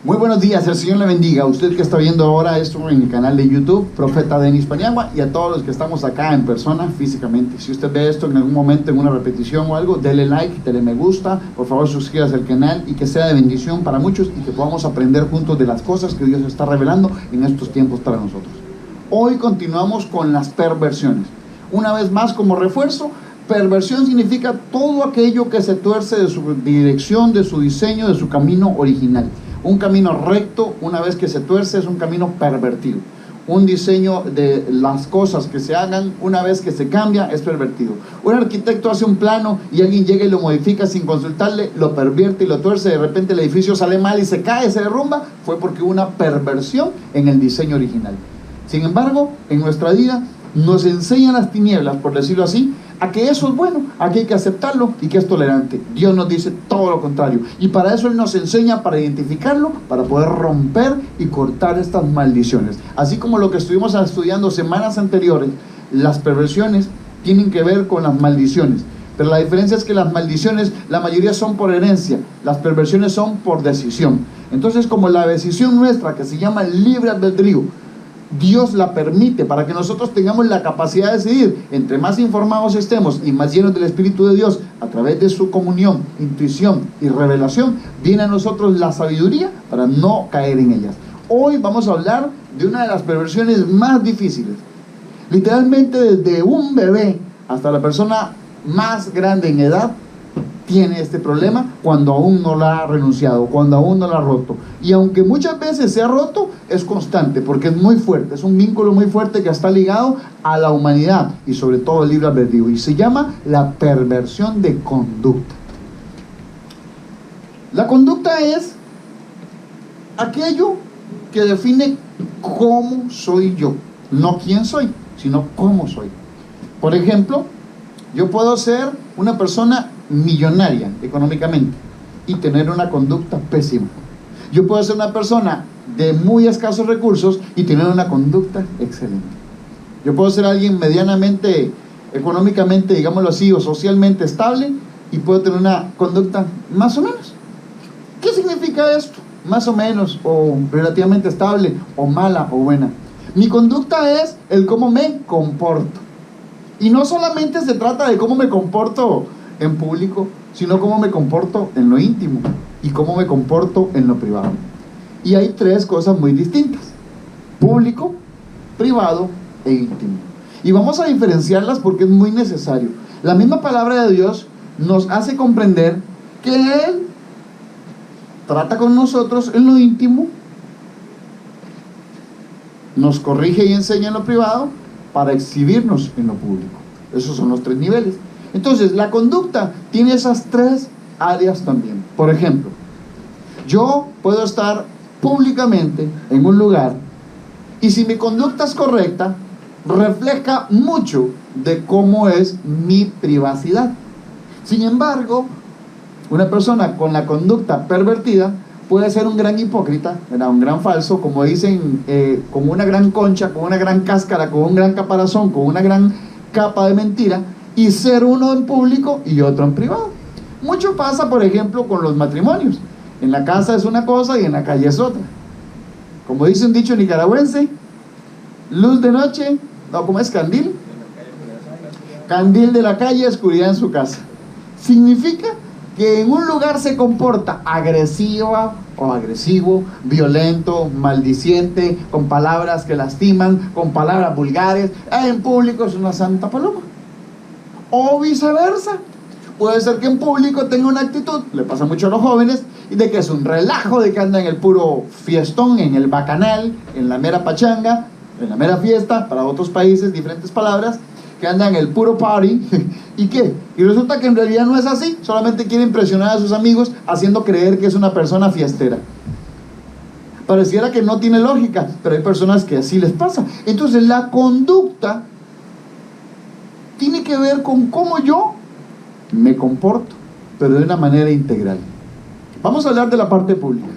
Muy buenos días, el Señor le bendiga. Usted que está viendo ahora esto en el canal de YouTube, Profeta Denis Paniagua, y a todos los que estamos acá en persona, físicamente. Si usted ve esto en algún momento, en una repetición o algo, dele like, dele me gusta, por favor suscríbase al canal y que sea de bendición para muchos y que podamos aprender juntos de las cosas que Dios está revelando en estos tiempos para nosotros. Hoy continuamos con las perversiones. Una vez más, como refuerzo, perversión significa todo aquello que se tuerce de su dirección, de su diseño, de su camino original. Un camino recto, una vez que se tuerce, es un camino pervertido. Un diseño de las cosas que se hagan, una vez que se cambia, es pervertido. Un arquitecto hace un plano y alguien llega y lo modifica sin consultarle, lo pervierte y lo tuerce, de repente el edificio sale mal y se cae, se derrumba, fue porque hubo una perversión en el diseño original. Sin embargo, en nuestra vida nos enseñan las tinieblas, por decirlo así, a que eso es bueno, a que hay que aceptarlo y que es tolerante. Dios nos dice todo lo contrario, y para eso Él nos enseña, para identificarlo, para poder romper y cortar estas maldiciones. Así como lo que estuvimos estudiando semanas anteriores, las perversiones tienen que ver con las maldiciones, pero la diferencia es que las maldiciones, la mayoría son por herencia, las perversiones son por decisión. Entonces, como la decisión nuestra, que se llama libre albedrío, Dios la permite para que nosotros tengamos la capacidad de decidir. Entre más informados estemos y más llenos del Espíritu de Dios, a través de su comunión, intuición y revelación, viene a nosotros la sabiduría para no caer en ellas. Hoy vamos a hablar de una de las perversiones más difíciles. Literalmente, desde un bebé hasta la persona más grande en edad tiene este problema cuando aún no la ha renunciado, cuando aún no la ha roto. Y aunque muchas veces se ha roto, es constante, porque es muy fuerte, es un vínculo muy fuerte que está ligado a la humanidad y sobre todo el libre albedrío, y se llama la perversión de conducta. La conducta es aquello que define cómo soy yo, no quién soy, sino cómo soy. Por ejemplo, yo puedo ser una persona millonaria económicamente y tener una conducta pésima. Yo puedo ser una persona de muy escasos recursos y tener una conducta excelente. Yo puedo ser alguien medianamente económicamente, digámoslo así, o socialmente estable, y puedo tener una conducta más o menos. ¿Qué significa esto? Más o menos, o relativamente estable, o mala, o buena. Mi conducta es el cómo me comporto. Y no solamente se trata de cómo me comporto en público, sino cómo me comporto en lo íntimo y cómo me comporto en lo privado. Y hay tres cosas muy distintas: público, privado e íntimo. Y vamos a diferenciarlas porque es muy necesario. La misma palabra de Dios nos hace comprender que Él trata con nosotros en lo íntimo, nos corrige y enseña en lo privado, para exhibirnos en lo público. Esos son los tres niveles. Entonces, la conducta tiene esas tres áreas también. Por ejemplo, yo puedo estar públicamente en un lugar y si mi conducta es correcta, refleja mucho de cómo es mi privacidad. Sin embargo, una persona con la conducta pervertida puede ser un gran hipócrita, un gran falso, como dicen, como una gran concha, con una gran cáscara, con un gran caparazón, con una gran capa de mentira, y ser uno en público y otro en privado. Mucho pasa, por ejemplo, con los matrimonios. En la casa es una cosa y en la calle es otra. Como dice un dicho nicaragüense, luz de noche, no, ¿cómo es? Candil. Candil de la calle, oscuridad en su casa. Significa que en un lugar se comporta agresiva o agresivo, violento, maldiciente, con palabras que lastiman, con palabras vulgares, en público es una santa paloma. O viceversa, puede ser que en público tenga una actitud, le pasa mucho a los jóvenes, y de que es un relajo, de que anda en el puro fiestón, en el bacanal, en la mera pachanga, en la mera fiesta, para otros países diferentes palabras, que anda en el puro party. ¿Y qué? Y resulta que en realidad no es así, solamente quiere impresionar a sus amigos haciendo creer que es una persona fiestera. Pareciera que no tiene lógica, pero hay personas que así les pasa. Entonces la conducta tiene que ver con cómo yo me comporto, pero de una manera integral. Vamos a hablar de la parte pública.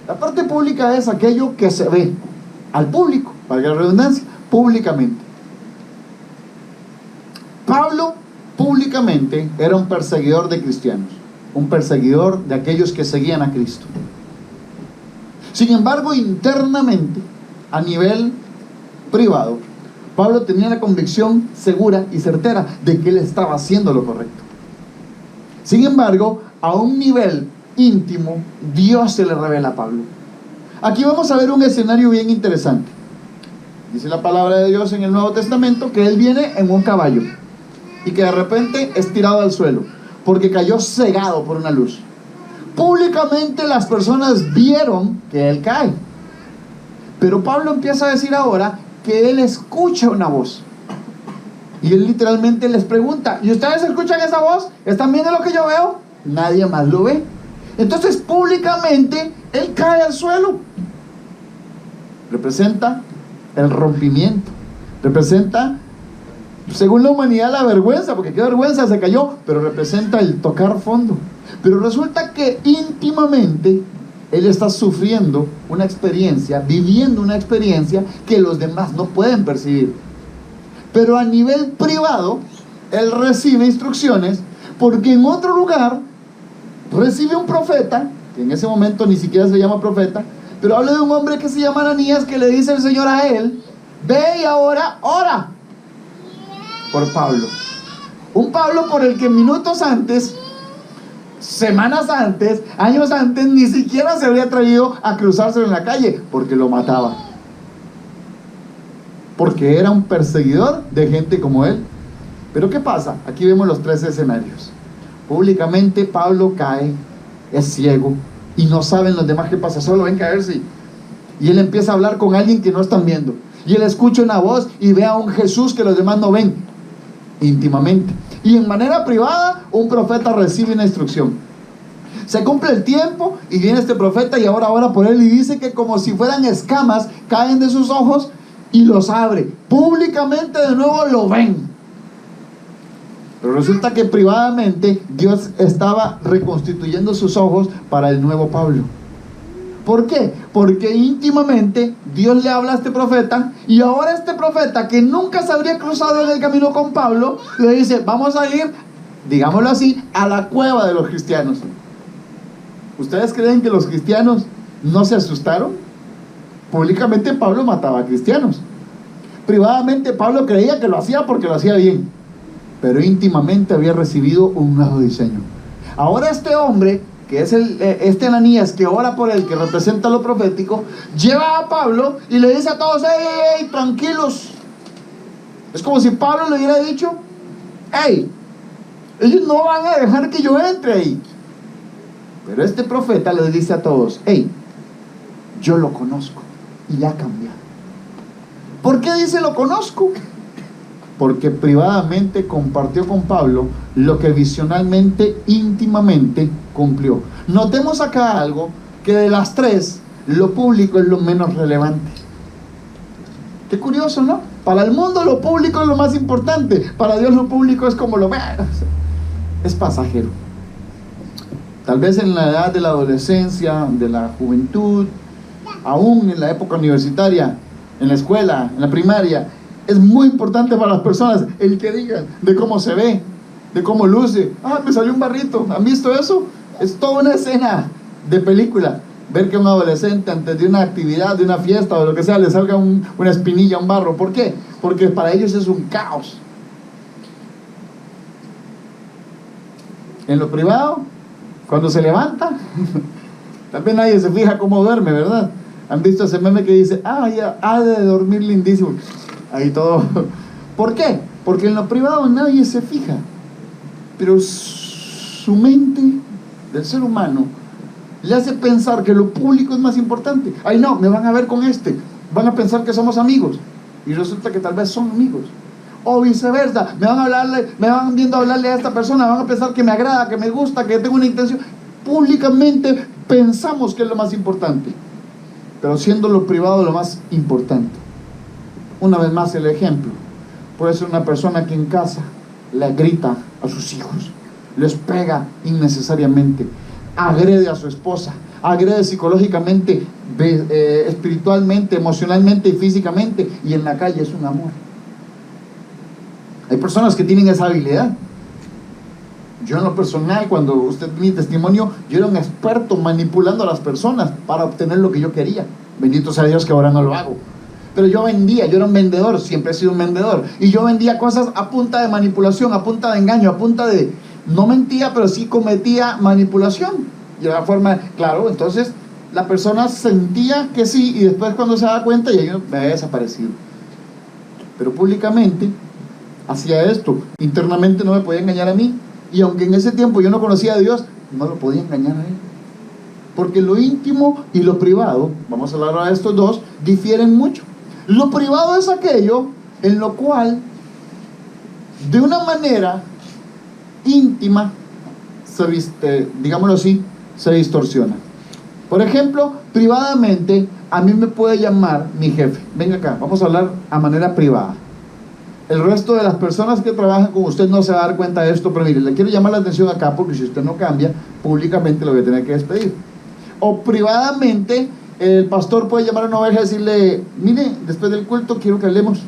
La parte pública es aquello que se ve al público, valga la redundancia, públicamente. Pablo públicamente era un perseguidor de cristianos, un perseguidor de aquellos que seguían a Cristo. Sin embargo, internamente, a nivel privado, Pablo tenía la convicción segura y certera de que él estaba haciendo lo correcto. Sin embargo, a un nivel íntimo, Dios se le revela a Pablo. Aquí vamos a ver un escenario bien interesante. Dice la palabra de Dios en el Nuevo Testamento que él viene en un caballo y que de repente es tirado al suelo porque cayó cegado por una luz. Públicamente las personas vieron que él cae, pero Pablo empieza a decir ahora que él escucha una voz y él literalmente les pregunta: ¿y ustedes escuchan esa voz? ¿Están viendo lo que yo veo? Nadie más lo ve. Entonces públicamente él cae al suelo. Representa el rompimiento, representa, según la humanidad, la vergüenza, porque qué vergüenza, se cayó, pero representa el tocar fondo. Pero resulta que íntimamente él está sufriendo una experiencia, viviendo una experiencia que los demás no pueden percibir. Pero a nivel privado, él recibe instrucciones, porque en otro lugar recibe un profeta, que en ese momento ni siquiera se llama profeta, pero habla de un hombre que se llama Ananías, que le dice el Señor a él: ve y ahora ora por Pablo. Un Pablo por el que minutos antes, semanas antes, años antes, ni siquiera se habría atrevido a cruzárselo en la calle, porque lo mataba, porque era un perseguidor de gente como él. Pero ¿qué pasa? Aquí vemos los tres escenarios. Públicamente Pablo cae, es ciego, y no saben los demás qué pasa, solo ven caerse. Y él empieza a hablar con alguien que no están viendo, y él escucha una voz y ve a un Jesús que los demás no ven. Íntimamente y en manera privada, un profeta recibe una instrucción. Se cumple el tiempo y viene este profeta y ahora ora por él y dice que como si fueran escamas caen de sus ojos y los abre. Públicamente de nuevo lo ven. Pero resulta que privadamente Dios estaba reconstituyendo sus ojos para el nuevo Pablo. ¿Por qué? Porque íntimamente Dios le habla a este profeta, y ahora este profeta, que nunca se habría cruzado en el camino con Pablo, le dice: vamos a ir, digámoslo así, a la cueva de los cristianos. ¿Ustedes creen que los cristianos no se asustaron? Públicamente Pablo mataba a cristianos. Privadamente Pablo creía que lo hacía porque lo hacía bien, pero íntimamente había recibido un nuevo diseño. Ahora este hombre, que es este Ananías, que ora por él, que representa lo profético, lleva a Pablo y le dice a todos: hey, tranquilos. Es como si Pablo le hubiera dicho: hey, ellos no van a dejar que yo entre ahí. Pero este profeta les dice a todos: hey, yo lo conozco y ha cambiado. ¿Por qué dice lo conozco? Porque privadamente compartió con Pablo lo que visionalmente, íntimamente cumplió. Notemos acá algo, que de las tres, lo público es lo menos relevante. Qué curioso, ¿no? Para el mundo lo público es lo más importante, para Dios lo público es como lo menos, es pasajero. Tal vez en la edad de la adolescencia, de la juventud, aún en la época universitaria, en la escuela, en la primaria, es muy importante para las personas el que digan de cómo se ve, de cómo luce. Ah, me salió un barrito. ¿Han visto eso? Es toda una escena de película. Ver que un adolescente antes de una actividad, de una fiesta o lo que sea, le salga una espinilla, un barro. ¿Por qué? Porque para ellos es un caos. En lo privado, cuando se levanta, tal vez nadie se fija cómo duerme, ¿verdad? ¿Han visto ese meme que dice: ah, ya, ha de dormir lindísimo? Ahí todo. ¿Por qué? Porque en lo privado nadie se fija, pero su mente del ser humano le hace pensar que lo público es más importante. Ay, no, me van a ver con este, van a pensar que somos amigos, y resulta que tal vez son amigos. O viceversa, me van viendo hablarle a esta persona, van a pensar que me agrada, que me gusta, que tengo una intención. Públicamente pensamos que es lo más importante, pero siendo lo privado lo más importante. Una vez más el ejemplo puede ser una persona que en casa le grita a sus hijos, les pega innecesariamente, agrede a su esposa, agrede psicológicamente, espiritualmente, emocionalmente y físicamente, y en la calle es un amor. Hay personas que tienen esa habilidad Yo en lo personal, cuando usted mi testimonio, yo era un experto manipulando a las personas para obtener lo que yo quería. Bendito sea Dios que ahora no lo hago. Pero yo vendía, yo era un vendedor, siempre he sido un vendedor. Y yo vendía cosas a punta de manipulación, a punta de engaño, a punta de... No mentía, pero sí cometía manipulación. Y de la forma, claro, entonces la persona sentía que sí, y después cuando se daba cuenta, ya yo me había desaparecido. Pero públicamente hacía esto. Internamente no me podía engañar a mí. Y aunque en ese tiempo yo no conocía a Dios, no lo podía engañar a él. Porque lo íntimo y lo privado, vamos a hablar ahora de estos dos, difieren mucho. Lo privado es aquello en lo cual, de una manera íntima, digámoslo así, se distorsiona. Por ejemplo, privadamente, a mí me puede llamar mi jefe. Venga acá, vamos a hablar a manera privada. El resto de las personas que trabajan con usted no se va a dar cuenta de esto, pero mire, le quiero llamar la atención acá porque si usted no cambia, públicamente lo voy a tener que despedir. O privadamente, el pastor puede llamar a una oveja y decirle, mire, después del culto quiero que hablemos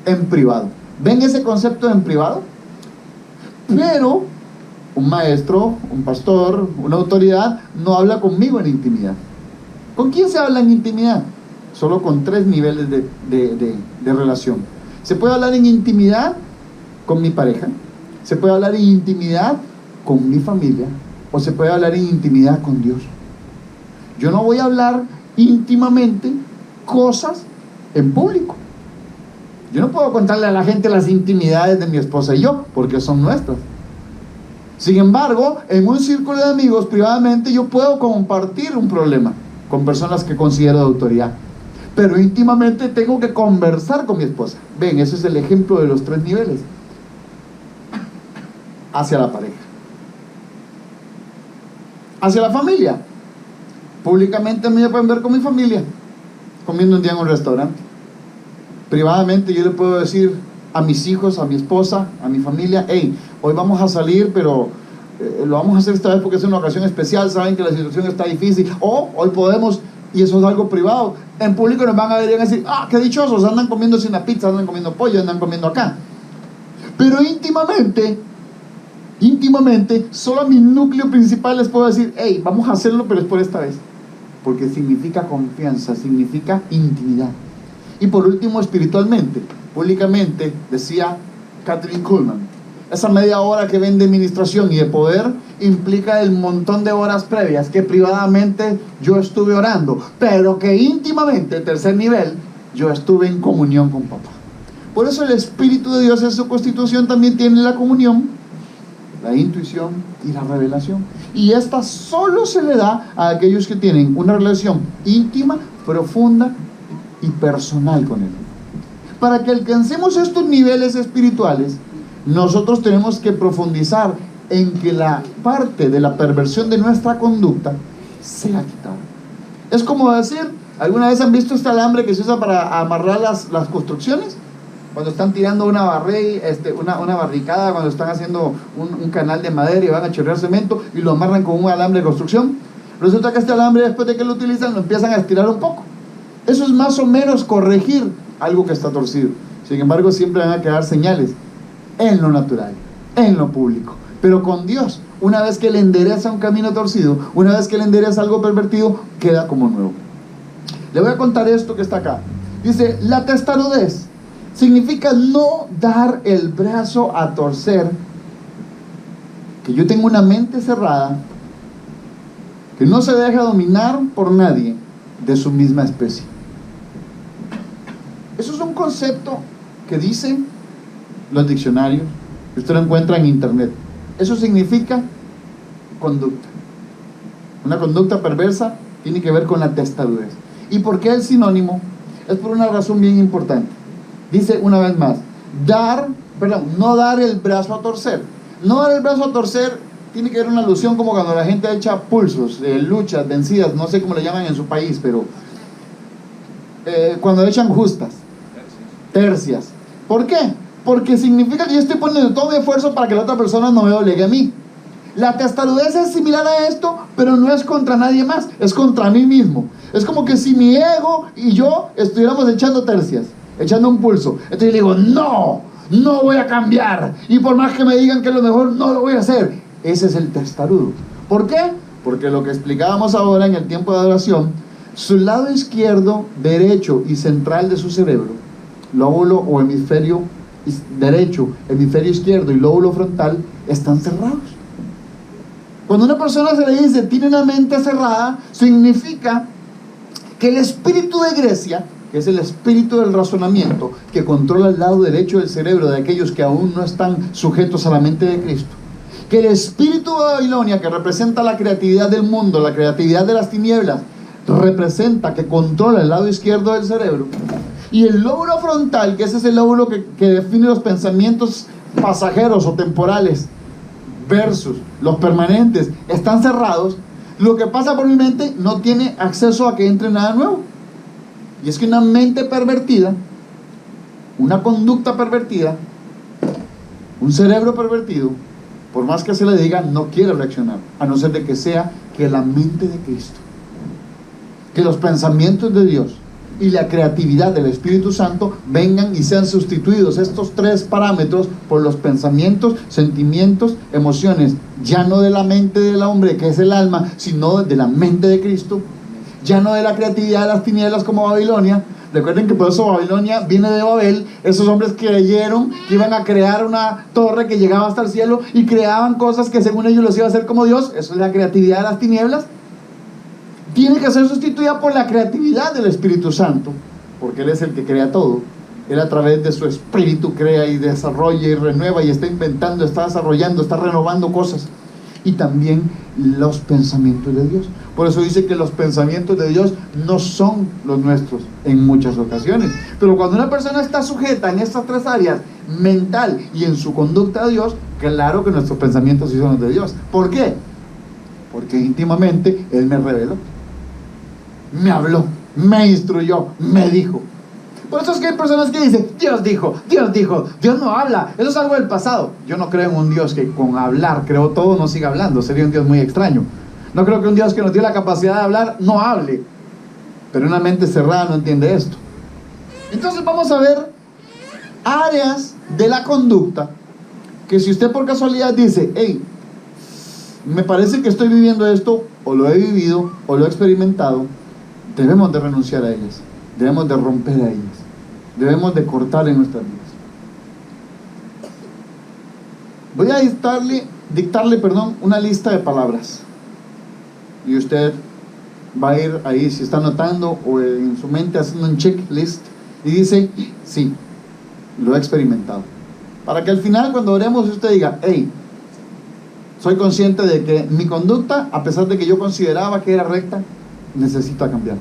en privado. ¿Ven ese concepto en privado? Pero un maestro, un pastor, una autoridad no habla conmigo en intimidad. ¿Con quién se habla en intimidad? Solo con 3 niveles de relación. Se puede hablar en intimidad con mi pareja, se puede hablar en intimidad con mi familia, o se puede hablar en intimidad con Dios. Yo no voy a hablar íntimamente cosas en público. Yo no puedo contarle a la gente las intimidades de mi esposa y yo, porque son nuestras. Sin embargo, en un círculo de amigos, privadamente, yo puedo compartir un problema con personas que considero de autoridad. Pero íntimamente tengo que conversar con mi esposa. Ven, ese es el ejemplo de los 3 niveles. Hacia la pareja. Hacia la familia. Públicamente a mí me pueden ver con mi familia, comiendo un día en un restaurante. Privadamente yo le puedo decir a mis hijos, a mi esposa, a mi familia, hey, hoy vamos a salir, pero lo vamos a hacer esta vez porque es una ocasión especial, saben que la situación está difícil, o hoy podemos, y eso es algo privado. En público nos van a ver y van a decir, ah, qué dichosos, andan comiéndose una pizza, andan comiendo pollo, andan comiendo acá. Pero íntimamente, solo a mi núcleo principal les puedo decir, hey, vamos a hacerlo, pero es por esta vez. Porque significa confianza, significa intimidad. Y por último, espiritualmente, públicamente, decía Kathryn Kuhlman, esa media hora que ven de administración y de poder implica el montón de horas previas que privadamente yo estuve orando, pero que íntimamente, el tercer nivel, yo estuve en comunión con papá. Por eso el Espíritu de Dios en su constitución también tiene la comunión, la intuición y la revelación. Y esta solo se le da a aquellos que tienen una relación íntima, profunda y personal con Él. Para que alcancemos estos niveles espirituales, nosotros tenemos que profundizar en que la parte de la perversión de nuestra conducta sea quitada. Es como decir, ¿alguna vez han visto este alambre que se usa para amarrar las construcciones? Cuando están tirando una barricada, cuando están haciendo un canal de madera y van a chorrear cemento y lo amarran con un alambre de construcción. Resulta que este alambre, después de que lo utilizan, lo empiezan a estirar un poco. Eso es más o menos corregir algo que está torcido. Sin embargo, siempre van a quedar señales en lo natural, en lo público. Pero con Dios, una vez que le endereza un camino torcido, una vez que le endereza algo pervertido, queda como nuevo. Le voy a contar esto que está acá. Dice, la testarudez significa no dar el brazo a torcer, que yo tengo una mente cerrada, que no se deja dominar por nadie de su misma especie. Eso es un concepto que dicen los diccionarios, que usted lo encuentra en internet. Eso significa conducta. Una conducta perversa tiene que ver con la testarudez. ¿Y por qué el sinónimo? Es por una razón bien importante. Dice una vez más, no dar el brazo a torcer. No dar el brazo a torcer tiene que ver una alusión como cuando la gente echa pulsos, luchas, vencidas, no sé cómo le llaman en su país, pero cuando echan justas, tercias. ¿Por qué? Porque significa que yo estoy poniendo todo mi esfuerzo para que la otra persona no me obligue a mí. La testarudez es similar a esto, pero no es contra nadie más, es contra mí mismo. Es como que si mi ego y yo estuviéramos echando tercias, echando un pulso. Entonces yo le digo, no, no voy a cambiar, y por más que me digan que es lo mejor, no lo voy a hacer. Ese es el testarudo. ¿Por qué? Porque lo que explicábamos ahora en el tiempo de adoración, su lado izquierdo, derecho y central de su cerebro, lóbulo o hemisferio derecho, hemisferio izquierdo y lóbulo frontal, están cerrados. Cuando una persona se le dice tiene una mente cerrada, significa que el espíritu de Grecia, que es el espíritu del razonamiento, que controla el lado derecho del cerebro de aquellos que aún no están sujetos a la mente de Cristo, que el espíritu de Babilonia, que representa la creatividad del mundo, la creatividad de las tinieblas, representa, que controla el lado izquierdo del cerebro, y el lóbulo frontal, que ese es el lóbulo que define los pensamientos pasajeros o temporales versus los permanentes, están cerrados. Lo que pasa por mi mente no tiene acceso a que entre nada nuevo. Y es que una mente pervertida, una conducta pervertida, un cerebro pervertido, por más que se le diga, no quiere reaccionar, a no ser de que sea que la mente de Cristo, que los pensamientos de Dios y la creatividad del Espíritu Santo vengan y sean sustituidos, estos tres parámetros, por los pensamientos, sentimientos, emociones, ya no de la mente del hombre, que es el alma, sino de la mente de Cristo, ya no de la creatividad de las tinieblas como Babilonia. Recuerden que por eso Babilonia viene de Babel. Esos hombres creyeron que iban a crear una torre que llegaba hasta el cielo y creaban cosas que según ellos los iba a hacer como Dios. Eso es la creatividad de las tinieblas. Tiene que ser sustituida por la creatividad del Espíritu Santo, porque Él es el que crea todo. Él a través de su Espíritu crea y desarrolla y renueva y está inventando, está desarrollando, está renovando cosas. Y también los pensamientos de Dios. Por eso dice que los pensamientos de Dios no son los nuestros en muchas ocasiones. Pero cuando una persona está sujeta en estas tres áreas, mental y en su conducta a Dios, claro que nuestros pensamientos sí son los de Dios. ¿Por qué? Porque íntimamente Él me reveló, me habló, me instruyó, me dijo. Por eso es que hay personas que dicen, Dios dijo, Dios no habla, eso es algo del pasado. Yo no creo en un Dios que con hablar creó todo no siga hablando, sería un Dios muy extraño. No creo que un Dios que nos dio la capacidad de hablar no hable, pero una mente cerrada no entiende esto. Entonces vamos a ver áreas de la conducta que si usted por casualidad dice, hey, me parece que estoy viviendo esto, o lo he vivido, o lo he experimentado, debemos de renunciar a ellas. Debemos de romper a ellas. Debemos de cortar en nuestras vidas. Voy a dictarle una lista de palabras. Y usted va a ir ahí, si está anotando o en su mente haciendo un checklist, y dice, sí, lo he experimentado. Para que al final cuando oremos usted diga, hey, soy consciente de que mi conducta, a pesar de que yo consideraba que era recta, necesita cambiar.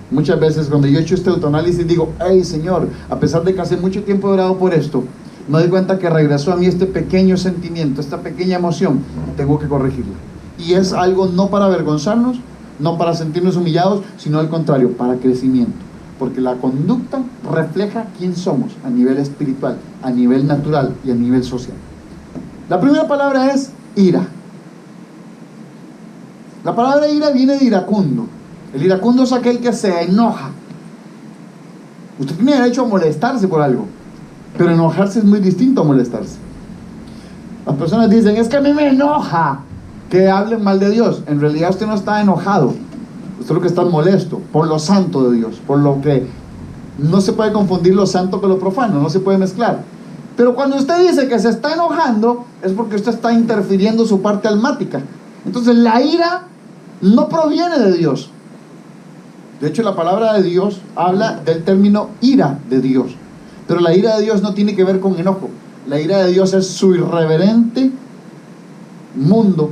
Muchas veces cuando yo he hecho este autoanálisis digo, hey Señor, a pesar de que hace mucho tiempo he orado por esto, me doy cuenta que regresó a mí este pequeño sentimiento, esta pequeña emoción, tengo que corregirla. Y es algo no para avergonzarnos, no para sentirnos humillados, sino al contrario, para crecimiento. Porque la conducta refleja quién somos a nivel espiritual, a nivel natural y a nivel social. La primera palabra es ira. La palabra ira viene de iracundo. El iracundo es aquel que se enoja. Usted tiene derecho a molestarse por algo, pero enojarse es muy distinto a molestarse. Las personas dicen, es que a mí me enoja que hablen mal de Dios. En realidad usted no está enojado, usted lo que está molesto por lo santo de Dios, por lo que no se puede confundir lo santo con lo profano, no se puede mezclar. Pero cuando usted dice que se está enojando, es porque usted está interfiriendo su parte almática. Entonces la ira no proviene de Dios. De hecho, la palabra de Dios habla del término ira de Dios. Pero la ira de Dios no tiene que ver con enojo. La ira de Dios es su irreverente mundo,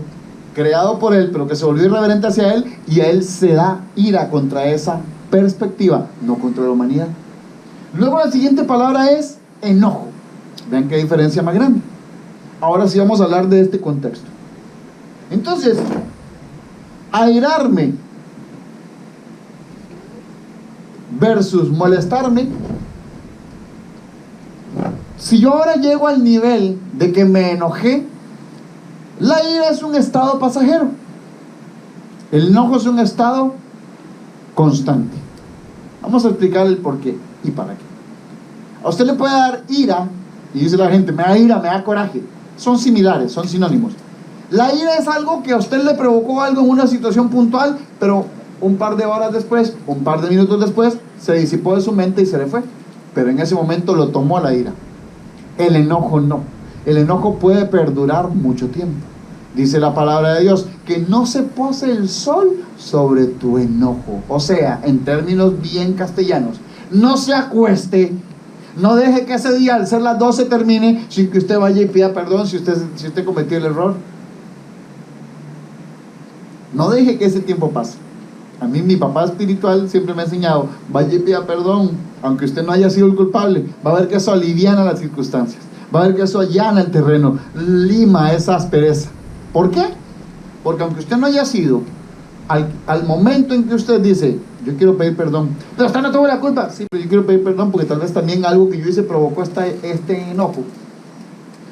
creado por Él, pero que se volvió irreverente hacia Él, y a Él se da ira contra esa perspectiva, no contra la humanidad. Luego la siguiente palabra es enojo. Vean qué diferencia más grande. Ahora sí vamos a hablar de este contexto. Entonces, airarme versus molestarme. Si yo ahora llego al nivel de que me enojé, la ira es un estado pasajero. El enojo es un estado constante. Vamos a explicar el por qué y para qué. A usted le puede dar ira Y dice la gente, me da ira, me da coraje. Son similares, son sinónimos. La ira es algo que a usted le provocó algo en una situación puntual, pero un par de horas después, un par de minutos después, se disipó de su mente y se le fue. Pero en ese momento lo tomó la ira. El enojo no. El enojo puede perdurar mucho tiempo. Dice la palabra de Dios, que no se pose el sol sobre tu enojo. O sea, en términos bien castellanos, no se acueste, no deje que ese día al ser las 12 termine sin que usted vaya y pida perdón si usted cometió el error. No deje que ese tiempo pase. A mí mi papá espiritual siempre me ha enseñado, vaya y pida perdón, aunque usted no haya sido el culpable. Va a ver que eso aliviana las circunstancias, va a ver que eso allana el terreno, lima esa aspereza. ¿Por qué? Porque aunque usted no haya sido, al momento en que usted dice, yo quiero pedir perdón, pero usted no tuvo la culpa, sí, pero yo quiero pedir perdón porque tal vez también algo que yo hice provocó este enojo,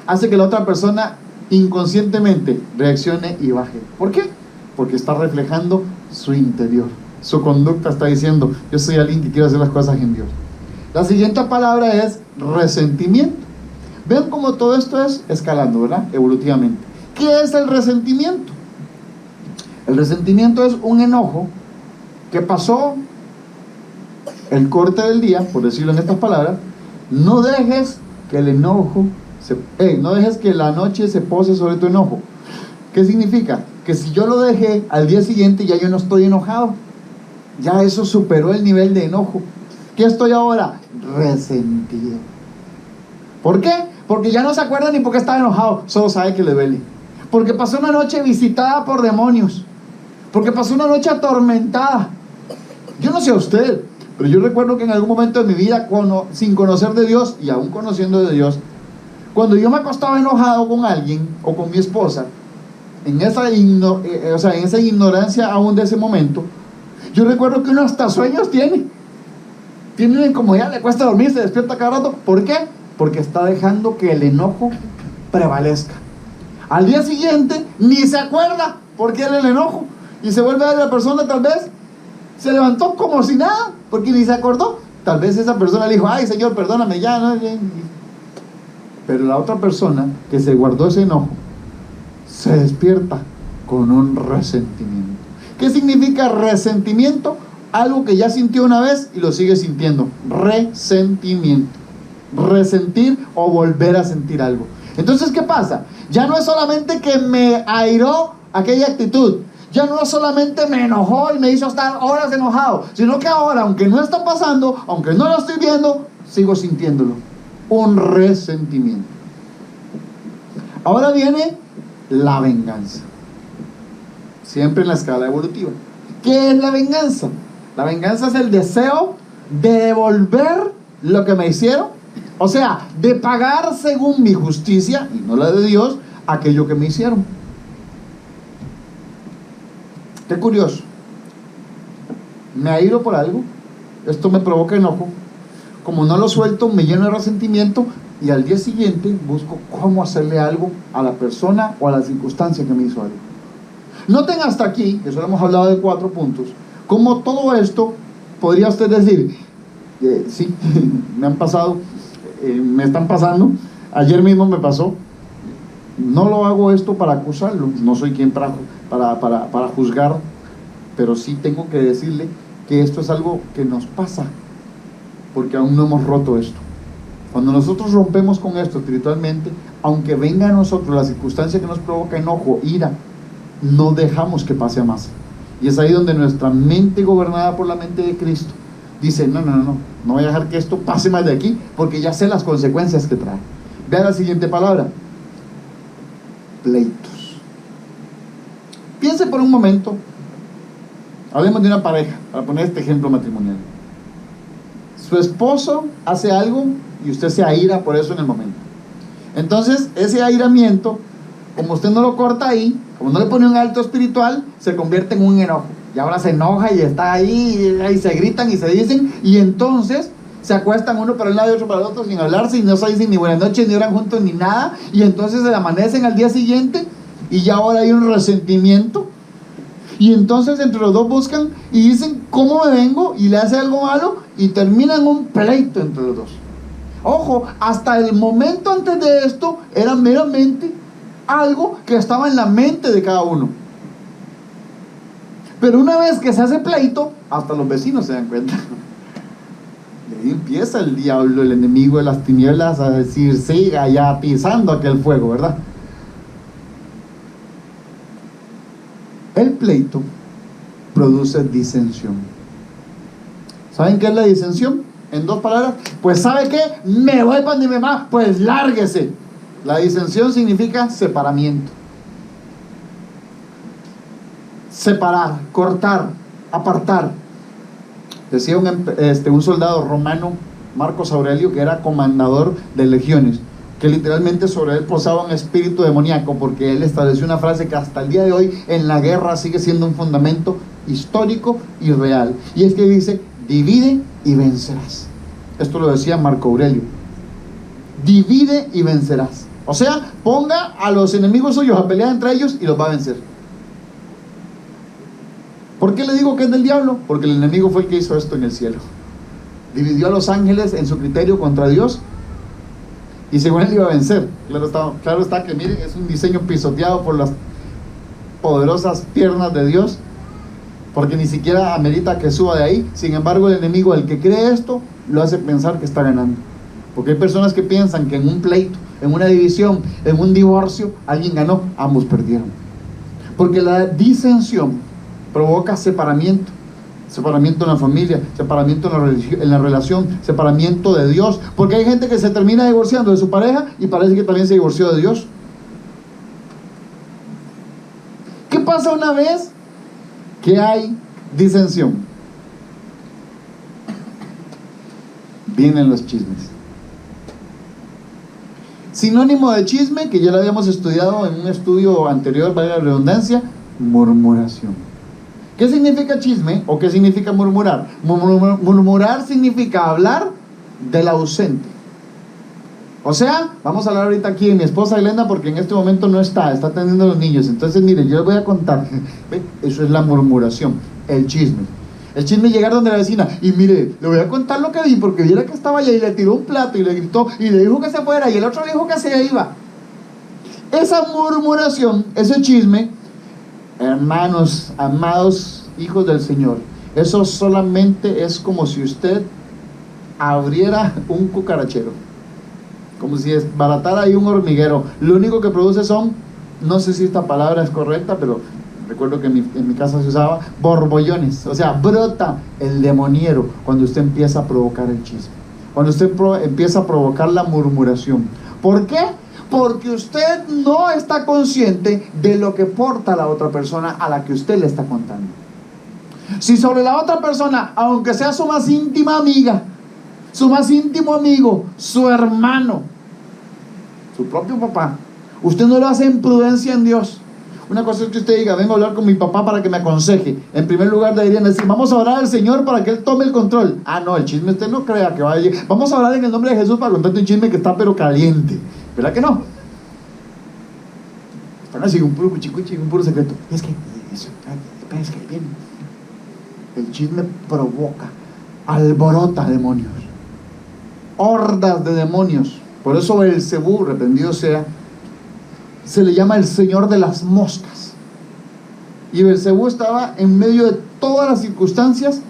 hace que la otra persona inconscientemente reaccione y baje. ¿Por qué? Porque está reflejando su interior, su conducta está diciendo, yo soy alguien que quiere hacer las cosas en Dios. La siguiente palabra es resentimiento. Ven cómo todo esto es escalando, ¿verdad? Evolutivamente. ¿Qué es el resentimiento? El resentimiento es un enojo que pasó el corte del día, por decirlo en estas palabras. No dejes que el enojo no dejes que la noche se pose sobre tu enojo. ¿Qué significa? Que si yo lo dejé al día siguiente, ya yo no estoy enojado, ya eso superó el nivel de enojo. ¿Qué estoy ahora? Resentido. ¿Por qué? Porque ya no se acuerda ni por qué estaba enojado, solo sabe que le duele. Porque pasó una noche visitada por demonios, porque pasó una noche atormentada. Yo no sé a usted, pero yo recuerdo que en algún momento de mi vida, sin conocer de Dios y aún conociendo de Dios, cuando yo me acostaba enojado con alguien o con mi esposa, en esa ignorancia aún de ese momento, yo recuerdo que uno hasta sueños tiene una incomodidad, le cuesta dormir, se despierta cada rato. ¿Por qué? Porque está dejando que el enojo prevalezca. Al día siguiente ni se acuerda por qué era el enojo, y se vuelve a ver la persona, tal vez se levantó como si nada, porque ni se acordó. Tal vez esa persona le dijo, ay Señor, perdóname ya, ¿no? Pero la otra persona que se guardó ese enojo se despierta con un resentimiento. ¿Qué significa resentimiento? Algo que ya sintió una vez y lo sigue sintiendo. Resentimiento. Resentir o volver a sentir algo. Entonces, ¿qué pasa? Ya no es solamente que me airó aquella actitud, ya no solamente me enojó y me hizo estar horas enojado, sino que ahora, aunque no está pasando, aunque no lo estoy viendo, sigo sintiéndolo. Un resentimiento. Ahora viene la venganza. Siempre en la escala evolutiva. ¿Qué es la venganza? La venganza es el deseo de devolver lo que me hicieron, o sea, de pagar según mi justicia, y no la de Dios, aquello que me hicieron. Qué curioso. Me airo por algo, esto me provoca enojo, como no lo suelto, me lleno de resentimiento, y al día siguiente busco cómo hacerle algo a la persona o a la circunstancia que me hizo algo. Noten hasta aquí, que solo hemos hablado de 4 puntos, cómo todo esto podría usted decir, sí, me han pasado, me están pasando, ayer mismo me pasó. No lo hago esto para acusarlo, no soy quien para juzgar, pero sí tengo que decirle que esto es algo que nos pasa, porque aún no hemos roto esto. Cuando nosotros rompemos con esto espiritualmente, aunque venga a nosotros la circunstancia que nos provoca enojo, ira, no dejamos que pase a más. Y es ahí donde nuestra mente, gobernada por la mente de Cristo, dice, no voy a dejar que esto pase más de aquí, porque ya sé las consecuencias que trae. Vea la siguiente palabra: pleitos. Piense por un momento, hablemos de una pareja, para poner este ejemplo matrimonial. Su esposo hace algo y usted se aira por eso en el momento. Entonces, ese airamiento, como usted no lo corta ahí, como no le pone un alto espiritual, se convierte en un enojo. Y ahora se enoja y está ahí, y se gritan y se dicen, y entonces se acuestan uno para un lado y otro para el otro sin hablarse, y no se dicen ni buenas noches, ni oran juntos, ni nada, y entonces se amanecen al día siguiente, y ya ahora hay un resentimiento, y entonces entre los dos buscan y dicen, ¿cómo me vengo? Y le hace algo malo, y terminan un pleito entre los dos. Ojo, hasta el momento antes de esto era meramente algo que estaba en la mente de cada uno. Pero una vez que se hace pleito, hasta los vecinos se dan cuenta. Y ahí empieza el diablo, el enemigo de las tinieblas, a decir, siga ya atizando aquel fuego, ¿verdad? El pleito produce disensión. ¿Saben qué es la disensión? En dos palabras, pues ¿sabe qué? Me voy para mi mamá, pues lárguese. La disensión significa separamiento. Separar, cortar, apartar. Decía un soldado romano, Marcos Aurelio, que era comandador de legiones, que literalmente sobre él posaba un espíritu demoníaco, porque él estableció una frase que hasta el día de hoy en la guerra sigue siendo un fundamento histórico y real, y es que dice: divide y vencerás. Esto lo decía Marco Aurelio. Divide y vencerás. O sea, ponga a los enemigos suyos a pelear entre ellos y los va a vencer. ¿Por qué le digo que es del diablo? Porque el enemigo fue el que hizo esto en el cielo. Dividió a los ángeles en su criterio contra Dios, y según él iba a vencer. Claro está que miren, es un diseño pisoteado por las poderosas piernas de Dios, porque ni siquiera amerita que suba de ahí. Sin embargo, el enemigo, el que cree esto, lo hace pensar que está ganando. Porque hay personas que piensan que en un pleito, en una división, en un divorcio, alguien ganó, ambos perdieron. Porque la disensión provoca separamiento. Separamiento en la familia, separamiento en la relación, separamiento de Dios. Porque hay gente que se termina divorciando de su pareja y parece que también se divorció de Dios. ¿Qué pasa una vez que hay disensión? Vienen los chismes. Sinónimo de chisme, que ya lo habíamos estudiado en un estudio anterior, valga la redundancia: murmuración. ¿Qué significa chisme o qué significa murmurar? Murmurar significa hablar del ausente. O sea, vamos a hablar ahorita aquí de mi esposa Glenda, porque en este momento no está atendiendo a los niños. Entonces, mire, yo les voy a contar. Eso es la murmuración, el chisme. El chisme es llegar donde la vecina y mire, le voy a contar lo que vi, porque viera que estaba allá y le tiró un plato y le gritó y le dijo que se fuera y el otro le dijo que se iba. Esa murmuración, ese chisme, hermanos, amados hijos del Señor, eso solamente es como si usted abriera un cucarachero, como si desbaratara ahí un hormiguero. Lo único que produce son, no sé si esta palabra es correcta, pero recuerdo que en mi casa se usaba, borbollones. O sea, brota el demoniero cuando usted empieza a provocar el chisme, cuando usted empieza a provocar la murmuración. ¿Por qué? Porque usted no está consciente de lo que porta la otra persona a la que usted le está contando. Si sobre la otra persona, aunque sea su más íntima amiga, su más íntimo amigo, su hermano, su propio papá, usted no lo hace en prudencia en Dios. Una cosa es que usted diga: vengo a hablar con mi papá para que me aconseje. En primer lugar deberían decir: vamos a orar al Señor para que Él tome el control. Ah, no, el chisme usted no crea que vaya. Vamos a orar en el nombre de Jesús para contarte un chisme que está pero caliente. ¿Verdad que no? Están así, un puro cuchicuchi, un puro secreto. Es que bien. El chisme provoca, alborota demonios, hordas de demonios. Por eso Beelzebú, reprendido sea, se le llama el señor de las moscas. Y Beelzebú estaba en medio de todas las circunstancias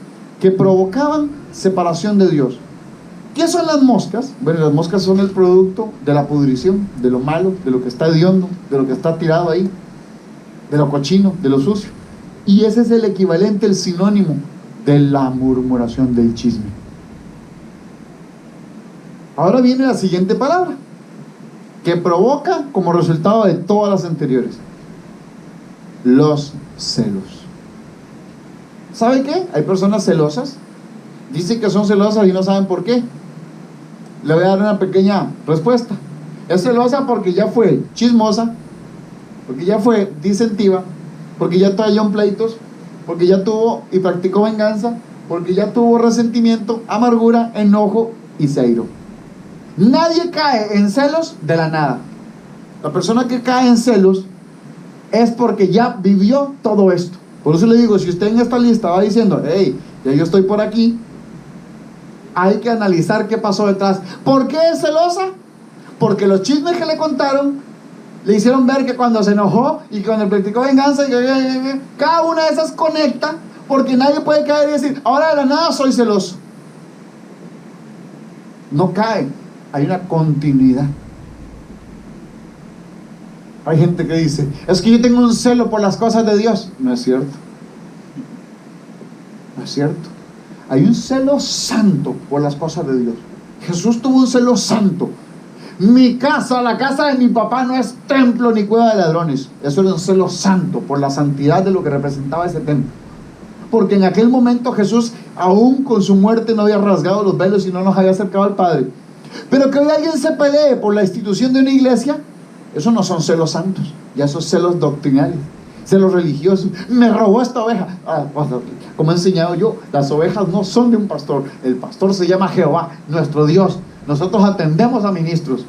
que provocaban separación de Dios. ¿Qué son las moscas? Bueno, las moscas son el producto de la pudrición, de lo malo, de lo que está hediondo, de lo que está tirado ahí, de lo cochino, de lo sucio. Y ese es el equivalente, el sinónimo de la murmuración, del chisme. Ahora viene la siguiente palabra, que provoca como resultado de todas las anteriores: los celos. ¿Sabe qué? Hay personas celosas, dicen que son celosas y no saben por qué. Le voy a dar una pequeña respuesta. Es celosa porque ya fue chismosa, porque ya fue disentiva, porque ya trayó pleitos, porque ya tuvo y practicó venganza, porque ya tuvo resentimiento, amargura, enojo y se airó. Nadie cae en celos de la nada. La persona que cae en celos es porque ya vivió todo esto. Por eso le digo, si usted en esta lista va diciendo: hey, ya yo estoy por aquí, hay que analizar qué pasó detrás. ¿Por qué es celosa? Porque los chismes que le contaron le hicieron ver que cuando se enojó y cuando practicó venganza, cada una de esas conecta, porque nadie puede caer y decir, ahora de la nada soy celoso. No cae, hay una continuidad. Hay gente que dice, es que yo tengo un celo por las cosas de Dios. No es cierto. No es cierto. Hay un celo santo por las cosas de Dios. Jesús tuvo un celo santo. Mi casa, la casa de mi papá, no es templo ni cueva de ladrones. Eso era un celo santo por la santidad de lo que representaba ese templo. Porque en aquel momento Jesús, aún con su muerte, no había rasgado los velos y no nos había acercado al Padre. Pero que hoy alguien se pelee por la institución de una iglesia, eso no son celos santos, ya son celos doctrinales, celos religiosos. Me robó esta oveja. Como he enseñado yo, las ovejas no son de un pastor. El pastor se llama Jehová, nuestro Dios. Nosotros atendemos a ministros.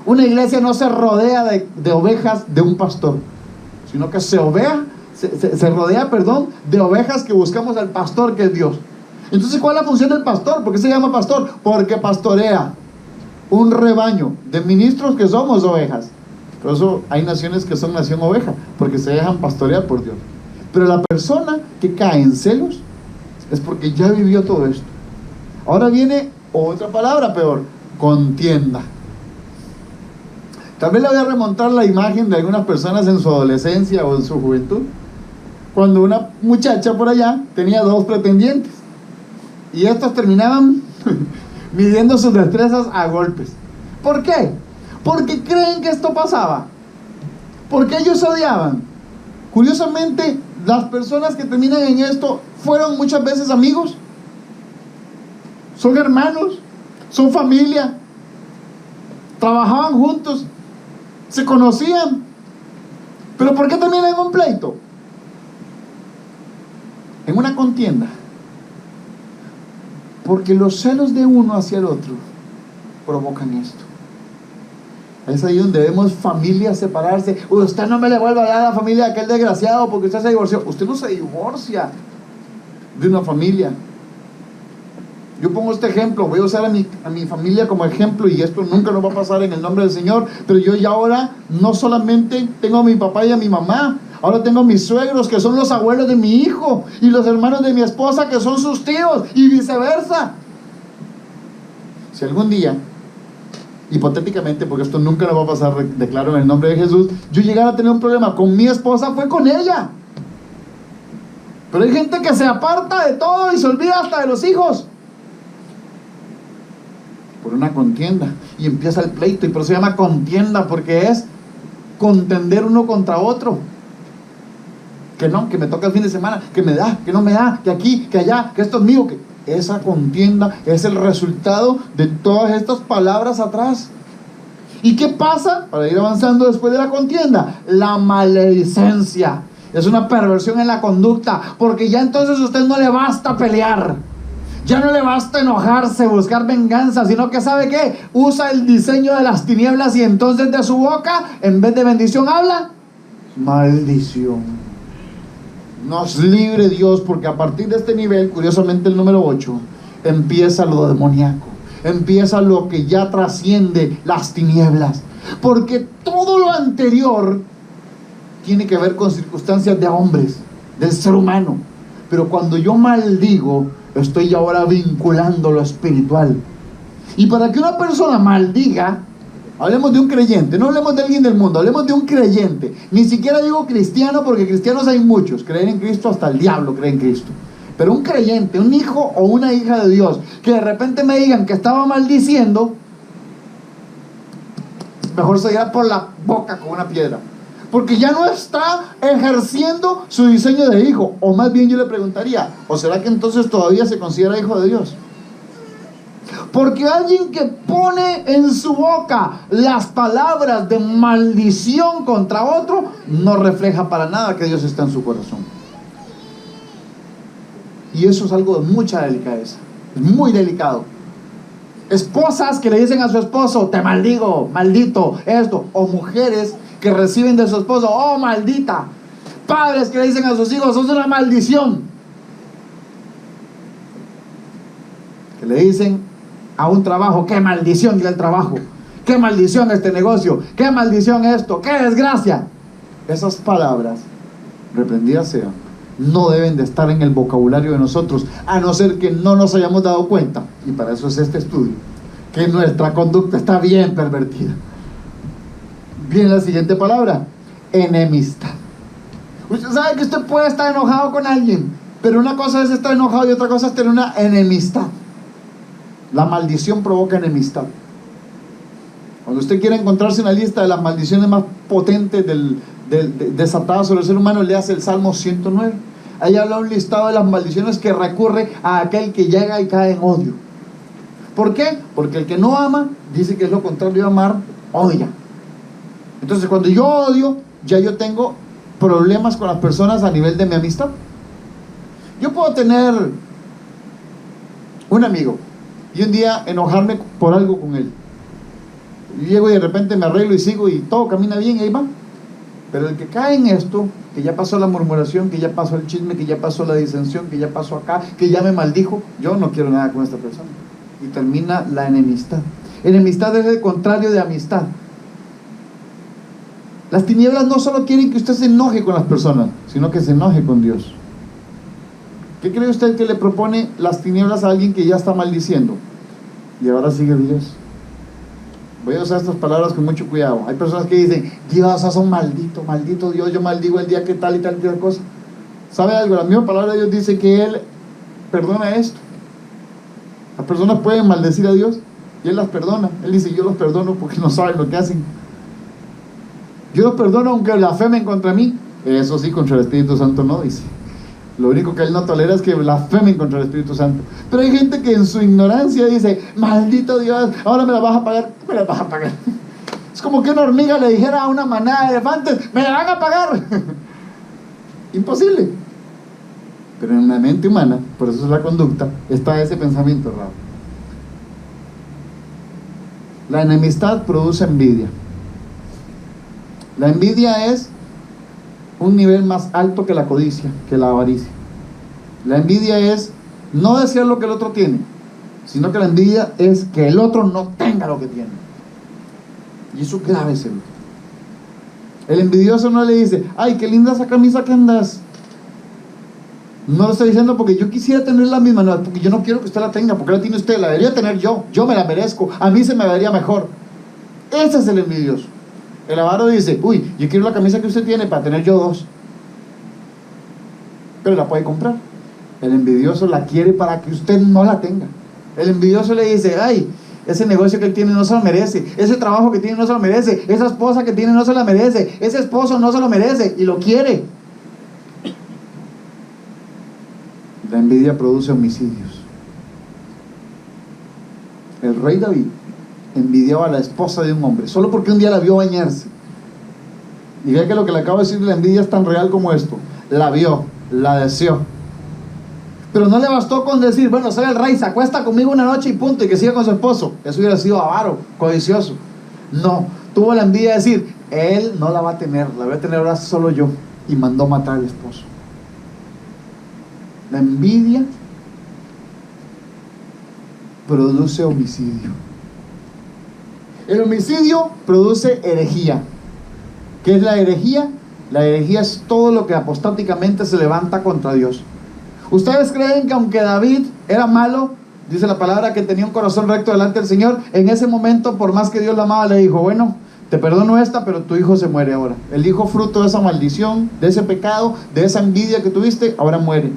Una iglesia no se rodea de ovejas de un pastor, sino que se rodea de ovejas que buscamos al pastor, que es Dios. Entonces, ¿cuál es la función del pastor? ¿Por qué se llama pastor? Porque pastorea un rebaño de ministros que somos ovejas. Por eso hay naciones que son nación oveja, porque se dejan pastorear por Dios. Pero la persona que cae en celos es porque ya vivió todo esto. Ahora viene otra palabra peor: contienda. Tal vez le voy a remontar la imagen de algunas personas en su adolescencia o en su juventud, cuando una muchacha por allá tenía 2 pretendientes y estos terminaban midiendo sus destrezas a golpes. ¿Por qué? Porque creen que esto pasaba, porque ellos odiaban. Curiosamente, las personas que terminan en esto fueron muchas veces amigos, son hermanos, son familia, trabajaban juntos, se conocían. ¿Pero por qué terminan en un pleito? En una contienda. Porque los celos de uno hacia el otro provocan esto. Es ahí donde vemos familias separarse. Usted no me le vuelva a dar a la familia de aquel desgraciado porque usted se divorció. Usted no se divorcia de una familia. Yo pongo este ejemplo, voy a usar a mi familia como ejemplo, y esto nunca nos va a pasar en el nombre del Señor, pero yo ya ahora no solamente tengo a mi papá y a mi mamá, ahora tengo a mis suegros, que son los abuelos de mi hijo, y los hermanos de mi esposa, que son sus tíos, y viceversa. Si algún día, hipotéticamente, porque esto nunca nos va a pasar, declaro en el nombre de Jesús, yo llegara a tener un problema con mi esposa, fue con ella. Pero hay gente que se aparta de todo y se olvida hasta de los hijos por una contienda, y empieza el pleito, y por eso se llama contienda, porque es contender uno contra otro. Que no, que me toca el fin de semana, que me da, que no me da, que aquí, que allá, que esto es mío, que esa contienda es el resultado de todas estas palabras atrás. ¿Y qué pasa? Para ir avanzando después de la contienda, la maledicencia. Es una perversión en la conducta, porque ya entonces a usted no le basta pelear, ya no le basta enojarse, buscar venganza, sino que ¿sabe qué? Usa el diseño de las tinieblas, y entonces de su boca, en vez de bendición, habla maldición. Nos libre Dios, porque a partir de este nivel, curiosamente el número 8, empieza lo demoníaco, empieza lo que ya trasciende las tinieblas, porque todo lo anterior tiene que ver con circunstancias de hombres, del ser humano. Pero cuando yo maldigo, estoy ahora vinculando lo espiritual. Y para que una persona maldiga, hablemos de un creyente, no hablemos de alguien del mundo, hablemos de un creyente. Ni siquiera digo cristiano, porque cristianos hay muchos. Creer en Cristo, hasta el diablo cree en Cristo. Pero un creyente, un hijo o una hija de Dios, que de repente me digan que estaba maldiciendo, mejor se irá por la boca con una piedra, porque ya no está ejerciendo su diseño de hijo. O más bien yo le preguntaría, ¿o será que entonces todavía se considera hijo de Dios? Porque alguien que pone en su boca las palabras de maldición contra otro, no refleja para nada que Dios está en su corazón. Y eso es algo de mucha delicadeza, es muy delicado. Esposas que le dicen a su esposo, te maldigo, maldito, esto. O mujeres que reciben de su esposo, oh maldita. Padres que le dicen a sus hijos, sos una maldición. que le dicen a un trabajo: qué maldición el trabajo, qué maldición este negocio, qué maldición esto, qué desgracia. Esas palabras, reprendidas sean, no deben de estar en el vocabulario de nosotros, a no ser que no nos hayamos dado cuenta, y para eso es este estudio, que nuestra conducta está bien pervertida. Viene la siguiente palabra: enemistad. Usted sabe que usted puede estar enojado con alguien, pero una cosa es estar enojado y otra cosa es tener una enemistad. La maldición provoca enemistad. Cuando usted quiere encontrarse una lista de las maldiciones más potentes desatadas sobre el ser humano, le hace el Salmo 109. Ahí habla un listado de las maldiciones que recurre a aquel que llega y cae en odio. ¿Por qué? Porque el que no ama, dice que es lo contrario de amar, odia. Entonces, cuando yo odio, ya yo tengo problemas con las personas a nivel de mi amistad. Yo puedo tener un amigo y un día enojarme por algo con él. Yo llego y de repente me arreglo y sigo y todo camina bien y ahí va. Pero el que cae en esto, que ya pasó la murmuración, que ya pasó el chisme, que ya pasó la disensión, que ya pasó acá, que ya me maldijo, yo no quiero nada con esta persona. Y termina la enemistad. Enemistad es el contrario de amistad. Las tinieblas no solo quieren que usted se enoje con las personas, sino que se enoje con Dios. ¿Qué cree usted que le propone las tinieblas a alguien que ya está maldiciendo? Y ahora sigue Dios. Voy a usar estas palabras con mucho cuidado. Hay personas que dicen: Dios, sos un maldito, maldito Dios, yo maldigo el día que tal y tal y tal cosa. ¿Sabe algo? La misma palabra de Dios dice que Él perdona esto. Las personas pueden maldecir a Dios y Él las perdona. Él dice: yo los perdono porque no saben lo que hacen. Yo los perdono aunque blasfemen contra mí. Eso sí, contra el Espíritu Santo no, dice. Lo único que Él no tolera es que blasfemen contra el Espíritu Santo. Pero hay gente que en su ignorancia dice: maldito Dios, ahora me la vas a pagar. ¿Qué me la vas a pagar? Es como que una hormiga le dijera a una manada de elefantes: me la van a pagar. Imposible. Pero en la mente humana, por eso es la conducta, está ese pensamiento raro. La enemistad produce envidia. La envidia es un nivel más alto que la codicia, que la avaricia. La envidia es no desear lo que el otro tiene, sino que la envidia es que el otro no tenga lo que tiene. Y eso es grave, seguro. El envidioso no le dice: ay, qué linda esa camisa que andas. No lo estoy diciendo porque yo quisiera tener la misma, no, porque yo no quiero que usted la tenga, porque la tiene usted, la debería tener yo me la merezco, a mí se me vería mejor. Ese es el envidioso. El avaro dice: uy, yo quiero la camisa que usted tiene para tener yo dos, pero la puede comprar. El envidioso la quiere para que usted no la tenga. El envidioso le dice: ay, ese negocio que él tiene no se lo merece, ese trabajo que tiene no se lo merece, esa esposa que tiene no se la merece, ese esposo no se lo merece, y lo quiere. La envidia produce homicidios. El rey David envidiaba a la esposa de un hombre solo porque un día la vio bañarse. Y vea que lo que le acabo de decir, la envidia es tan real como esto. La vio, la deseó, pero no le bastó con decir: bueno, soy el rey, se acuesta conmigo una noche y punto, y que siga con su esposo. Eso hubiera sido avaro, codicioso. No, tuvo la envidia de decir: él no la va a tener, la voy a tener ahora solo yo, y mandó matar al esposo. La envidia produce homicidio. El homicidio produce herejía. ¿Qué es la herejía? La herejía es todo lo que apostáticamente se levanta contra Dios. ¿Ustedes creen que aunque David era malo, dice la palabra que tenía un corazón recto delante del Señor, en ese momento, por más que Dios lo amaba, le dijo: bueno, te perdono esta, pero tu hijo se muere ahora? El hijo fruto de esa maldición, de ese pecado, de esa envidia que tuviste, ahora muere.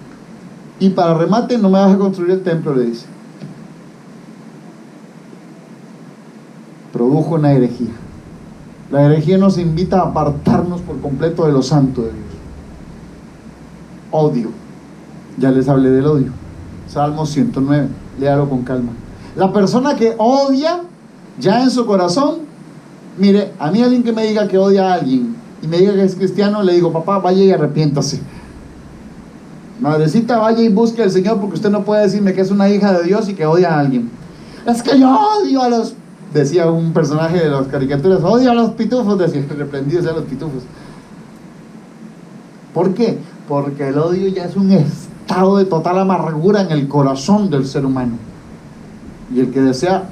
Y para remate, no me vas a construir el templo, le dice. Produjo una herejía. La herejía nos invita a apartarnos por completo de lo santo de Dios. Odio. Ya les hablé del odio. Salmo 109. Léalo con calma. La persona que odia, ya en su corazón, mire, a mí alguien que me diga que odia a alguien y me diga que es cristiano, le digo: papá, vaya y arrepiéntase. Madrecita, vaya y busque al Señor, porque usted no puede decirme que es una hija de Dios y que odia a alguien. Es que yo odio a los... decía un personaje de las caricaturas: odio a los pitufos, decía, reprendidos a los pitufos. ¿Por qué? Porque el odio ya es un estado de total amargura en el corazón del ser humano. Y el que desea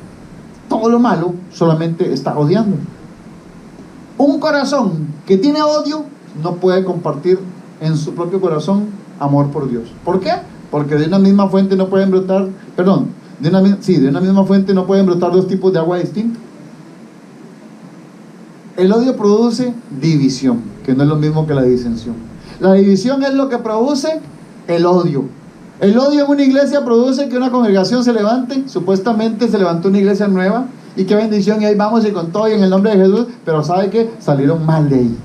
todo lo malo solamente está odiando. Un corazón que tiene odio no puede compartir en su propio corazón amor por Dios. ¿Por qué? Porque de una misma fuente no pueden brotar, de una misma fuente no pueden brotar dos tipos de agua distintos. El odio produce división, que no es lo mismo que la disensión. La división es lo que produce el odio. El odio en una iglesia produce que una congregación se levante, supuestamente se levantó una iglesia nueva, y qué bendición, y ahí vamos y con todo y en el nombre de Jesús, pero ¿sabe qué? Salieron mal de ahí.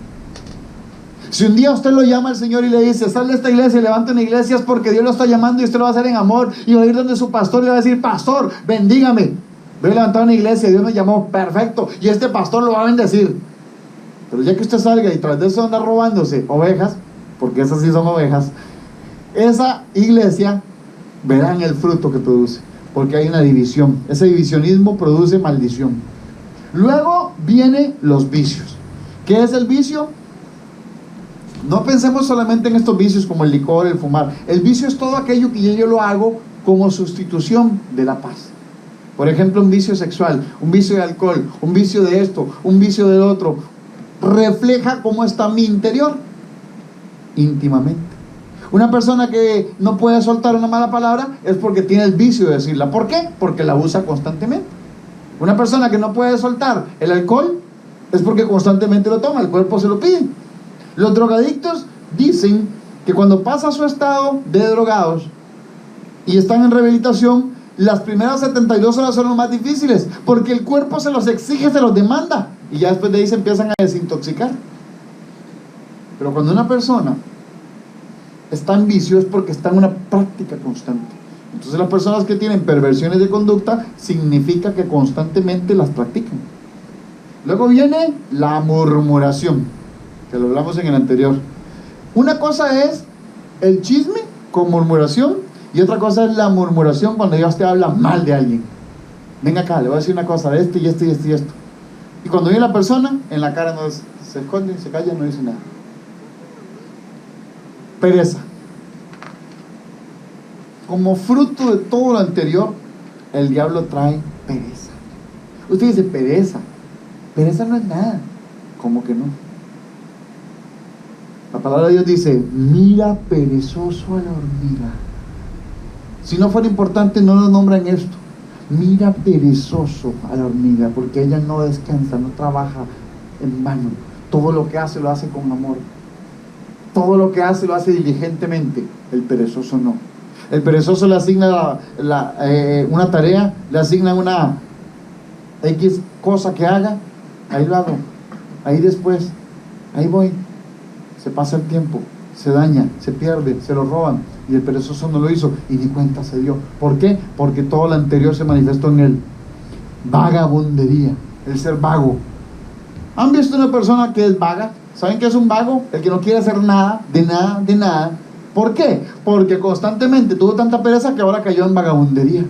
Si un día usted lo llama al Señor y le dice, sal de esta iglesia y levanta una iglesia, es porque Dios lo está llamando y usted lo va a hacer en amor, y va a ir donde su pastor y le va a decir, pastor, bendígame, voy a levantar una iglesia, Dios me llamó, perfecto, y este pastor lo va a bendecir. Pero ya que usted salga y tras de eso anda robándose ovejas, porque esas sí son ovejas, esa iglesia verán el fruto que produce, porque hay una división. Ese divisionismo produce maldición. Luego vienen los vicios. ¿Qué es el vicio? No pensemos solamente en estos vicios como el licor, el fumar. El vicio es todo aquello que yo lo hago como sustitución de la paz. Por ejemplo, un vicio sexual, un vicio de alcohol, un vicio de esto, un vicio del otro. Refleja cómo está mi interior íntimamente. Una persona que no puede soltar una mala palabra es porque tiene el vicio de decirla. ¿Por qué? Porque la usa constantemente. Una persona que no puede soltar el alcohol es porque constantemente lo toma, el cuerpo se lo pide. Los drogadictos dicen que cuando pasa su estado de drogados y están en rehabilitación, las primeras 72 horas son las más difíciles, porque el cuerpo se los exige, se los demanda, y ya después de ahí se empiezan a desintoxicar. Pero cuando una persona está en vicio es porque está en una práctica constante. Entonces las personas que tienen perversiones de conducta significa que constantemente las practican. Luego viene la murmuración, que lo hablamos en el anterior. Una cosa es el chisme con murmuración, y otra cosa es la murmuración cuando ya usted habla mal de alguien. Venga acá, le voy a decir una cosa de esto y esto y esto y esto. Y cuando viene la persona, en la cara no se esconde, se calla, no dice nada. Pereza. Como fruto de todo lo anterior, el diablo trae pereza. Usted dice, pereza. Pereza no es nada. ¿Cómo que no? La palabra de Dios dice, mira perezoso a la hormiga. Si no fuera importante, no nos nombran esto. Mira perezoso a la hormiga, porque ella no descansa, no trabaja en vano. Todo lo que hace lo hace con amor. Todo lo que hace lo hace diligentemente. El perezoso no. El perezoso le asigna una tarea, le asigna una X cosa que haga, ahí lo hago, ahí después, ahí voy. Se pasa el tiempo, se daña, se pierde, se lo roban, y el perezoso no lo hizo y ni cuenta se dio. ¿Por qué? Porque todo lo anterior se manifestó en él. Vagabundería, el ser vago. ¿Han visto una persona que es vaga? ¿Saben qué es un vago? El que no quiere hacer nada, de nada, de nada. ¿Por qué? Porque constantemente tuvo tanta pereza que ahora cayó en vagabundería.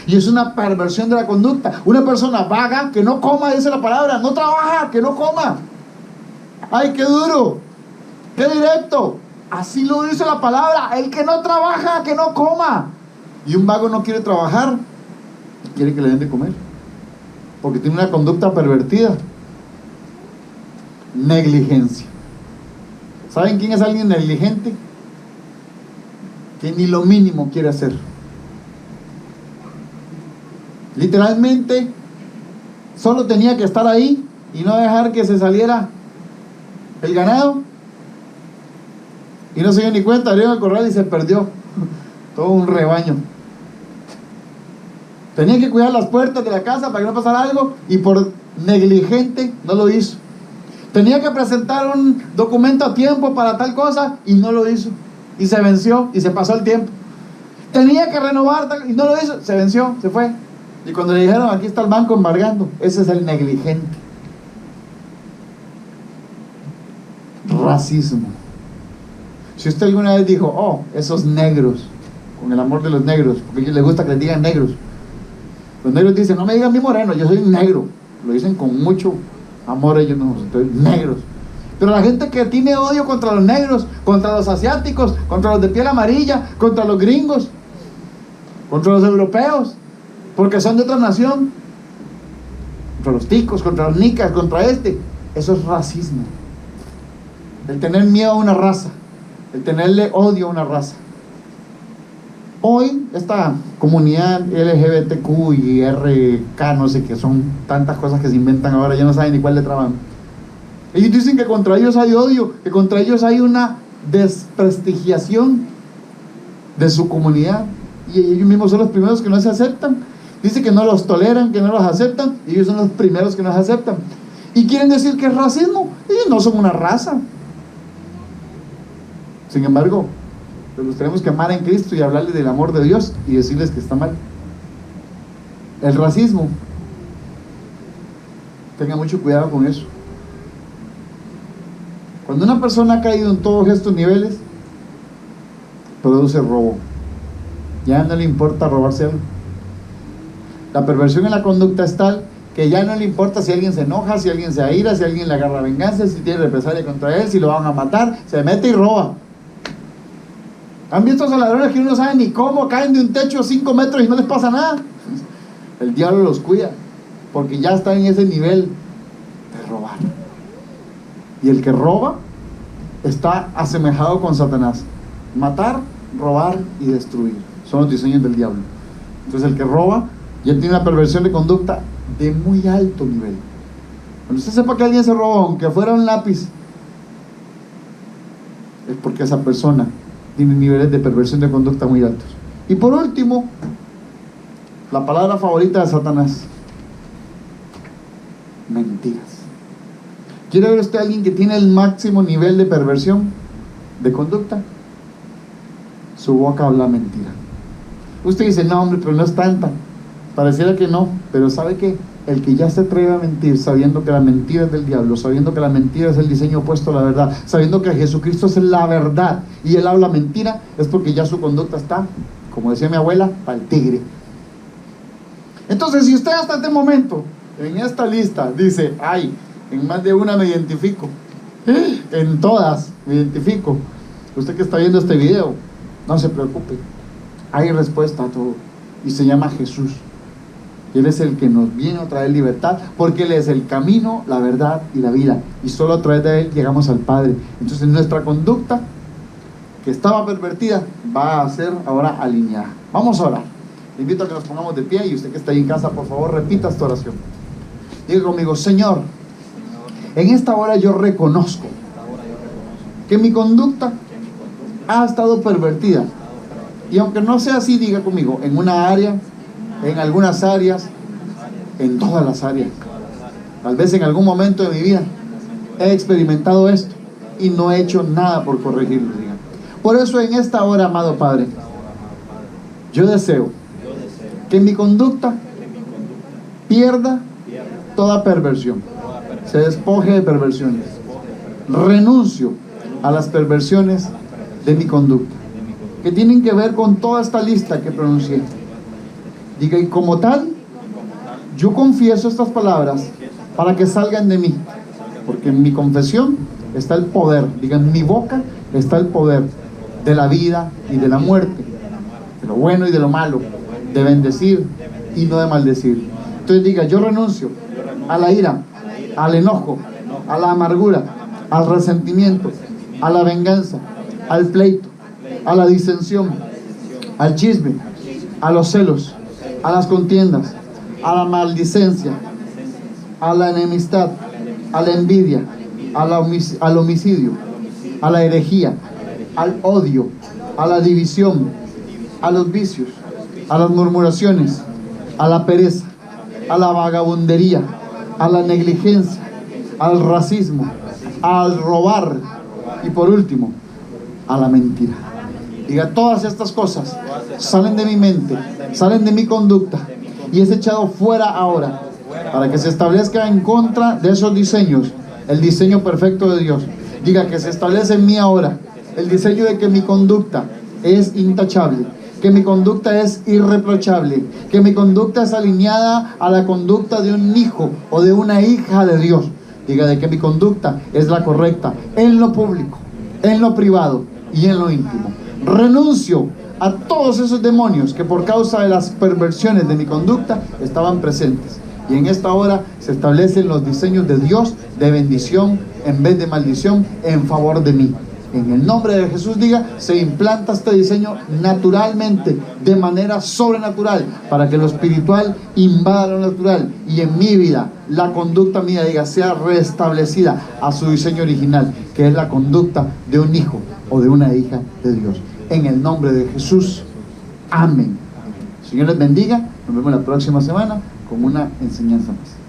Y es una perversión de la conducta. Una persona vaga, que no coma, dice la palabra, no trabaja, que no coma. ¡Ay, qué duro! ¡Qué directo! Así lo dice la palabra, el que no trabaja, que no coma. Y un vago no quiere trabajar, quiere que le den de comer, porque tiene una conducta pervertida. Negligencia. ¿Saben quién es alguien negligente? Que ni lo mínimo quiere hacer. Literalmente solo tenía que estar ahí y no dejar que se saliera el ganado, y no se dio ni cuenta, abrió el corral y se perdió todo un rebaño. Tenía que cuidar las puertas de la casa para que no pasara algo, y por negligente no lo hizo. Tenía que presentar un documento a tiempo para tal cosa y no lo hizo, y se venció y se pasó el tiempo. Tenía que renovar y no lo hizo, se venció, se fue. Y cuando le dijeron, aquí está el banco embargando, ese es el negligente. Racismo. Si usted alguna vez dijo, oh, esos negros, con el amor de los negros, porque a ellos les gusta que les digan negros. Los negros dicen, no me digan mi moreno, yo soy negro. Lo dicen con mucho amor, ellos no, entonces negros. Pero la gente que tiene odio contra los negros, contra los asiáticos, contra los de piel amarilla, contra los gringos, contra los europeos, porque son de otra nación, contra los ticos, contra los nicas, contra este. Eso es racismo. El tener miedo a una raza, el tenerle odio a una raza. Hoy esta comunidad LGBTQ y RK, no sé qué, son tantas cosas que se inventan ahora, ya no saben ni cuál letra van. Ellos dicen que contra ellos hay odio, que contra ellos hay una desprestigiación de su comunidad, y ellos mismos son los primeros que no se aceptan. Dice que no los toleran, que no los aceptan, y ellos son los primeros que nos aceptan. Y quieren decir que es racismo. Ellos no son una raza. Sin embargo, los tenemos que amar en Cristo y hablarles del amor de Dios y decirles que está mal. El racismo, tengan mucho cuidado con eso. Cuando una persona ha caído en todos estos niveles, produce robo. Ya no le importa robarse algo. La perversión en la conducta es tal que ya no le importa si alguien se enoja, si alguien se aira, si alguien le agarra venganza, si tiene represalia contra él, si lo van a matar, se mete y roba. ¿Han visto esos ladrones que uno no sabe ni cómo caen de un techo 5 metros y no les pasa nada? El diablo los cuida, porque ya están en ese nivel de robar. Y el que roba está asemejado con Satanás. Matar, robar y destruir son los diseños del diablo. Entonces el que roba ya tiene una perversión de conducta de muy alto nivel. Cuando usted sepa que alguien se robó, aunque fuera un lápiz, es porque esa persona tiene niveles de perversión de conducta muy altos. Y por último, la palabra favorita de Satanás: mentiras. ¿Quiere ver usted a alguien que tiene el máximo nivel de perversión de conducta? Su boca habla mentira. Usted dice, no hombre, pero no es tanta. Pareciera que no, pero ¿sabe qué? El que ya se atreve a mentir, sabiendo que la mentira es del diablo, sabiendo que la mentira es el diseño opuesto a la verdad, sabiendo que Jesucristo es la verdad y Él habla mentira, es porque ya su conducta está, como decía mi abuela, para el tigre. Entonces, si usted hasta este momento, en esta lista, dice, ay, en más de una me identifico, en todas me identifico, usted que está viendo este video, no se preocupe, hay respuesta a todo, y se llama Jesús. Él es el que nos viene a traer libertad, porque Él es el camino, la verdad y la vida, y solo a través de Él llegamos al Padre. Entonces nuestra conducta, que estaba pervertida, va a ser ahora alineada. Vamos a orar. Le invito a que nos pongamos de pie, y usted que está ahí en casa, por favor, repita esta oración. Diga conmigo: Señor, en esta hora yo reconozco que mi conducta ha estado pervertida, y aunque no sea así, diga conmigo, en una área, en algunas áreas, en todas las áreas. Tal vez en algún momento de mi vida he experimentado esto y no he hecho nada por corregirlo. Diga. Por eso en esta hora, amado Padre, yo deseo que mi conducta pierda toda perversión, se despoje de perversiones. Renuncio a las perversiones de mi conducta, que tienen que ver con toda esta lista que pronuncié. Diga, y como tal, yo confieso estas palabras para que salgan de mí, porque en mi confesión está el poder. Diga, en mi boca está el poder de la vida y de la muerte, de lo bueno y de lo malo, de bendecir y no de maldecir. Entonces diga, yo renuncio a la ira, al enojo, a la amargura, al resentimiento, a la venganza, al pleito, a la disensión, al chisme, a los celos, a las contiendas, a la maldicencia, a la enemistad, a la envidia, al homicidio, a la herejía, al odio, a la división, a los vicios, a las murmuraciones, a la pereza, a la vagabundería, a la negligencia, al racismo, al robar y por último, a la mentira. Diga, todas estas cosas salen de mi mente, salen de mi conducta y es echado fuera ahora, para que se establezca en contra de esos diseños el diseño perfecto de Dios. Diga, que se establece en mí ahora el diseño de que mi conducta es intachable, que mi conducta es irreprochable, que mi conducta es alineada a la conducta de un hijo o de una hija de Dios. Diga, de que mi conducta es la correcta en lo público, en lo privado y en lo íntimo. Renuncio a todos esos demonios que por causa de las perversiones de mi conducta estaban presentes. Y en esta hora se establecen los diseños de Dios de bendición en vez de maldición en favor de mí. En el nombre de Jesús, diga, se implanta este diseño naturalmente, de manera sobrenatural, para que lo espiritual invada lo natural y en mi vida, la conducta mía, diga, sea restablecida a su diseño original, que es la conducta de un hijo o de una hija de Dios. En el nombre de Jesús, amén. Señor les bendiga, nos vemos la próxima semana con una enseñanza más.